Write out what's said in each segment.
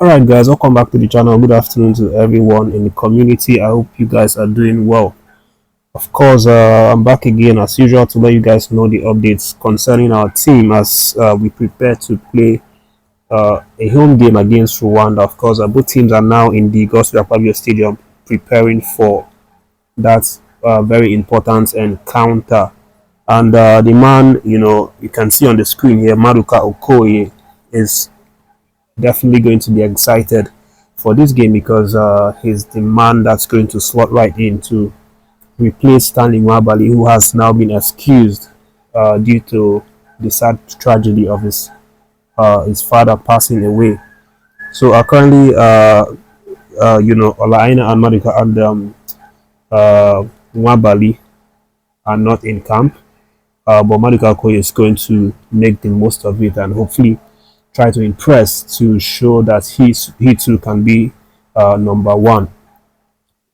Alright guys, welcome back to the channel. Good afternoon to everyone in the community. I hope you guys are doing well. Of course, I'm back again as usual to let you guys know the updates concerning our team as we prepare to play a home game against Rwanda. Of course, both teams are now in the Gospel Akpabio Stadium preparing for that very important encounter. And the man, you can see on the screen here, Maduka Okoye, is definitely going to be excited for this game because he's the man that's going to slot right in to replace Stanley Nwabali, who has now been excused due to the sad tragedy of his father passing away. So currently, Olaina and Madika and Nwabali are not in camp, but Madika Okoye is going to make the most of it and hopefully try to impress to show that he too can be number one.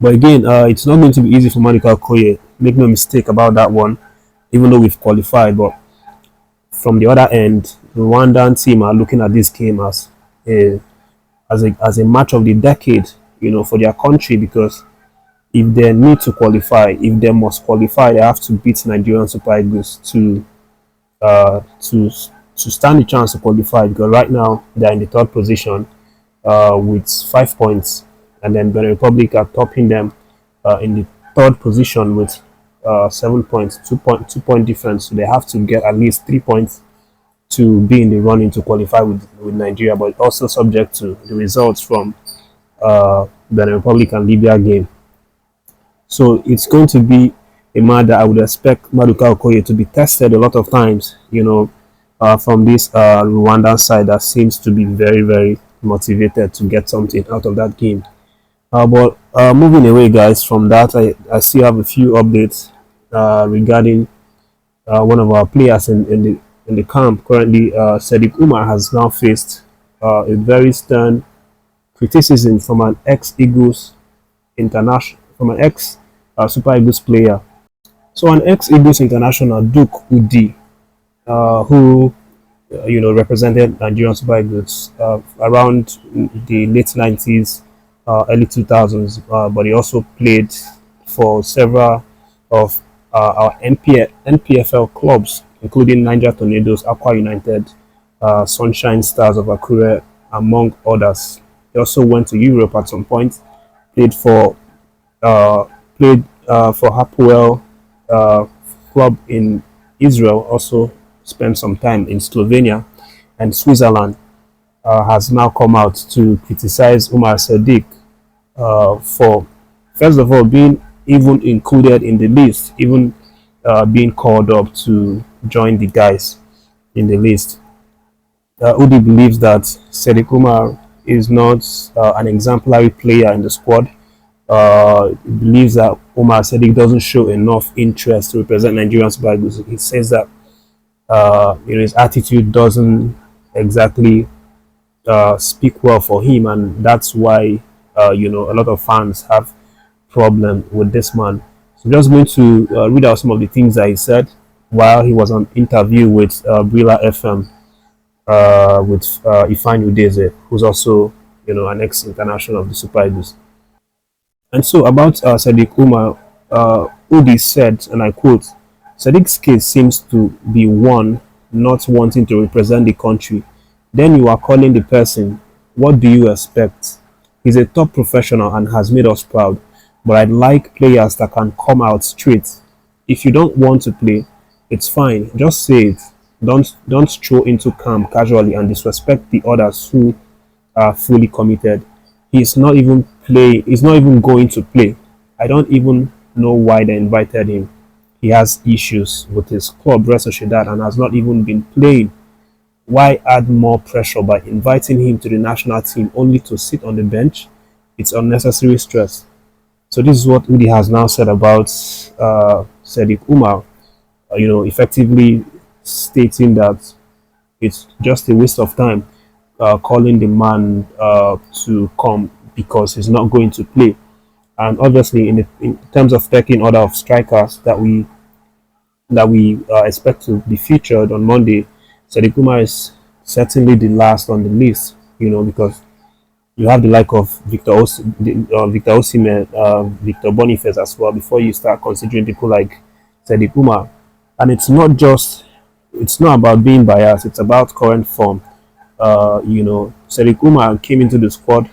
But again, it's not going to be easy for Monica Okoye. Make no mistake about that one, even though we've qualified. But from the other end, the Rwandan team are looking at this game a as a match of the decade, for their country because if they need to qualify, if they must qualify, they have to beat Nigerian Super Eagles uh, to to stand the chance to qualify because right now they're in the third position with 5 points, and then Benin Republic are topping them in the third position with 7 points, 2 point difference. So they have to get at least 3 points to be in the running to qualify with Nigeria, but also subject to the results from Benin Republic and Libya game. So it's going to be a match that I would expect Maduka Okoye to be tested a lot of times, from this Rwandan side that seems to be very, very motivated to get something out of that game. But moving away, guys, from that, I still have a few updates regarding one of our players in the camp. Currently, Sadiq Umar has now faced a very stern criticism from an ex-Eagles international, from an ex Super Eagles player. So an ex-Eagles international, Duke Udi, who represented Nigerian Super Eagles around the late 90s, early 2000s, but he also played for several of our NPFL clubs, including Niger Tornadoes, Aqua United, Sunshine Stars of Akure, among others. He also went to Europe at some point, played for uh, Hapoel club in Israel, also spent some time in Slovenia and Switzerland. Has now come out to criticize Umar Sadiq for, first of all, being even included in the list, even being called up to join the guys in the list. Udi believes that Sadiq Umar is not an exemplary player in the squad. Believes that Umar Sadiq doesn't show enough interest to represent Nigerian Super Eagles. He says that his attitude doesn't exactly speak well for him, and that's why a lot of fans have problem with this man. So I'm just going to read out some of the things that he said while he was on interview with Brila FM with Ifeanyi Udeze, who's also an ex-international of the Super Eagles. And so about Sadiq Umar, Udi said, and I quote, Sadiq's case seems to be one not wanting to represent the country. Then you are calling the person. What do you expect? He's a top professional and has made us proud, but I'd like players that can come out straight. If you don't want to play, it's fine. Just say it. Don't throw into camp casually and disrespect the others who are fully committed. He's not even play. He's not even going to play. I don't even know why they invited him. He has issues with his club, Red Sociedad, and has not even been playing. Why add more pressure by inviting him to the national team only to sit on the bench? It's unnecessary stress. So this is what Udi has now said about Sadiq Umar. Effectively stating that it's just a waste of time calling the man to come because he's not going to play. And obviously, in terms of taking order of strikers that we expect to be featured on Monday, Sadiq Umar is certainly the last on the list. Because You have the like of Victor Osimhen, Victor Boniface as well before you start considering people like Sadiq Umar. And it's not about being biased. It's about current form. Sadiq Umar came into the squad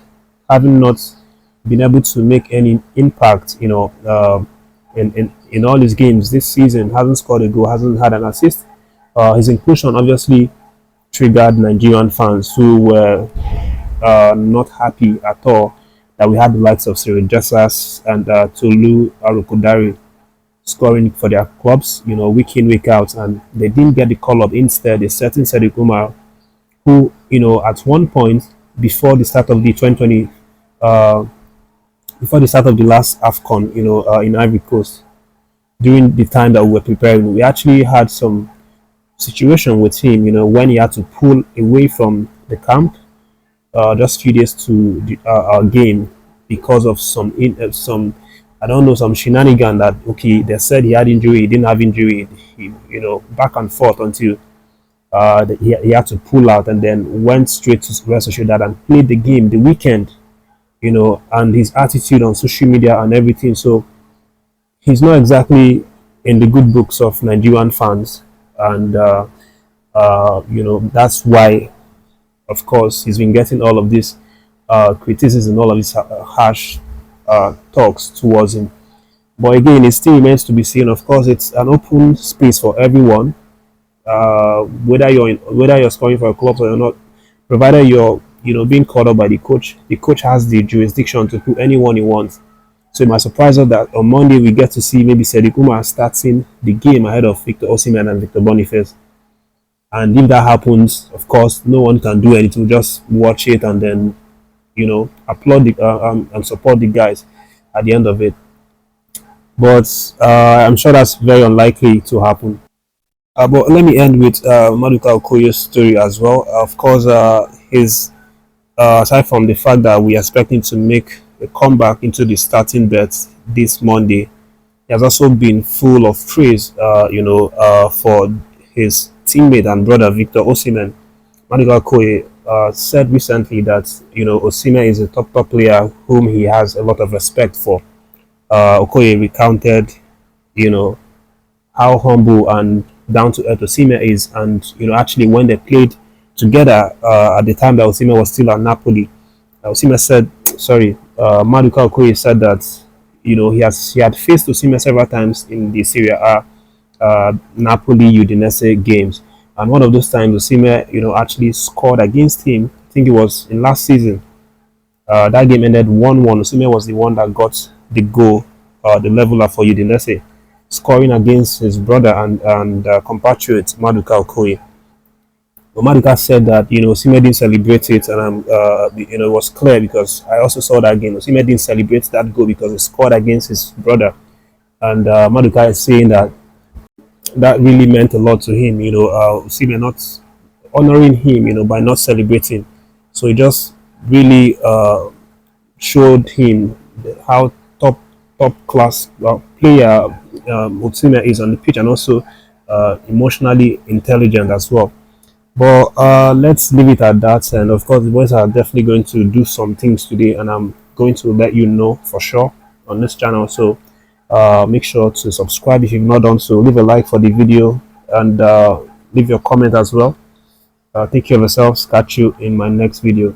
having not been able to make any impact. In all his games this season, hasn't scored a goal, hasn't had an assist. His inclusion obviously triggered Nigerian fans who were not happy at all that we had the likes of Cyril Jessas and Tolu Arukodare scoring for their clubs, week in, week out, and they didn't get the call up. Instead, a certain Sadiq Umar, who, at one point before the start of the 2020, uh, before the start of the last AFCON, in Ivory Coast, during the time that we were preparing, we actually had some situation with him, when he had to pull away from the camp just 3 days to our game because of some I don't know, some shenanigan that okay, they said he had injury, he didn't have injury, back and forth until he had to pull out and then went straight to Real Sociedad and played the game the weekend, and his attitude on social media and everything. So he's not exactly in the good books of Nigerian fans, and that's why, of course, he's been getting all of this criticism, all of these harsh talks towards him. But again, it still remains to be seen. Of course, it's an open space for everyone, whether you're scoring for a club or you're not, provided you're being called up by the coach. The coach has the jurisdiction to put anyone he wants. So it might surprise us that on Monday we get to see maybe Sadiq Umar starting the game ahead of Victor Osimhen and Victor Boniface. And if that happens, of course, no one can do anything. Just watch it and then, applaud and support the guys at the end of it. But I'm sure that's very unlikely to happen. But let me end with Maduka Okoye's story as well. Of course, his aside from the fact that we are expecting to make a comeback into the starting bet this Monday, he has also been full of praise, for his teammate and brother Victor Osimhen. Maduka Okoye said recently that Osimhen is a top player whom he has a lot of respect for. Okoye recounted, how humble and down to earth Osimhen is, and actually when they played together at the time that Osimhen was still at Napoli, Osimhen said, sorry, Maduka Okoye said that he had faced Osimhen several times in the Serie A, Napoli, Udinese games, and one of those times Osimhen actually scored against him. I think it was in last season. That game ended 1-1. Osimhen was the one that got the goal, the leveler for Udinese, scoring against his brother and compatriot Maduka Okoye. But Maduka said that Osimhen didn't celebrate it, and it was clear because I also saw that game. Osimhen didn't celebrate that goal because he scored against his brother, and Maduka is saying that really meant a lot to him. Osimhen not honoring him, by not celebrating. So it just really showed him how top class player Osimhen is on the pitch, and also emotionally intelligent as well. But let's leave it at that. And of course, the boys are definitely going to do some things today, and I'm going to let you know for sure on this channel. So make sure to subscribe if you've not done so. Leave a like for the video and leave your comment as well. Take care of yourselves. Catch you in my next video.